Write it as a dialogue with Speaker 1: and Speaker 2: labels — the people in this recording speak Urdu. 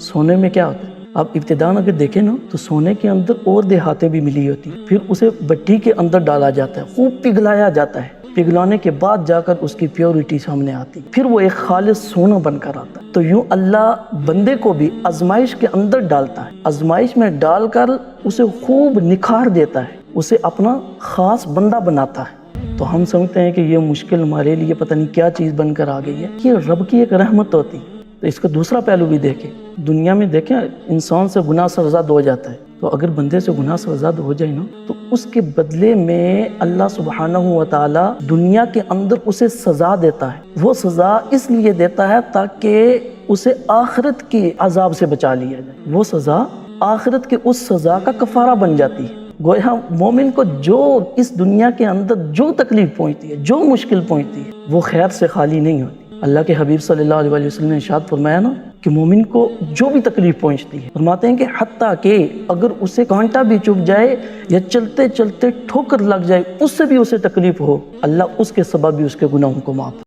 Speaker 1: سونے میں کیا ہوتا ہے؟ آپ ابتداً اگر دیکھیں نا تو سونے کے اندر اور دھاتیں بھی ملی ہوتی ہیں، پھر اسے بٹی کے اندر ڈالا جاتا ہے، خوب پگھلایا جاتا ہے، پگھلانے کے بعد جا کر اس کی پیورٹی سامنے آتی، پھر وہ ایک خالص سونا بن کر آتا ہے۔ تو یوں اللہ بندے کو بھی آزمائش کے اندر ڈالتا ہے، آزمائش میں ڈال کر اسے خوب نکھار دیتا ہے، اسے اپنا خاص بندہ بناتا ہے۔ تو ہم سمجھتے ہیں کہ یہ مشکل ہمارے لیے پتہ نہیں کیا چیز بن کر آ گئی ہے، یہ رب کی ایک رحمت ہوتی ہے۔ تو اس کا دوسرا پہلو بھی دیکھیں، دنیا میں دیکھیں انسان سے گناہ سرزد ہو جاتا ہے، تو اگر بندے سے گناہ سرزد ہو جائے نا تو اس کے بدلے میں اللہ سبحانہ و تعالی دنیا کے اندر اسے سزا دیتا ہے۔ وہ سزا اس لیے دیتا ہے تاکہ اسے آخرت کے عذاب سے بچا لیا جائے، وہ سزا آخرت کے اس سزا کا کفارہ بن جاتی ہے۔ گویا مومن کو جو اس دنیا کے اندر جو تکلیف پہنچتی ہے، جو مشکل پہنچتی ہے، وہ خیر سے خالی نہیں ہوتی۔ اللہ کے حبیب صلی اللہ علیہ وسلم نے ارشاد فرمایا نا کہ مومن کو جو بھی تکلیف پہنچتی ہے، فرماتے ہیں کہ حتیٰ کہ اگر اسے کانٹا بھی چبھ جائے یا چلتے چلتے ٹھوکر لگ جائے، اس سے بھی اسے تکلیف ہو، اللہ اس کے سبب بھی اس کے گناہوں کو معاف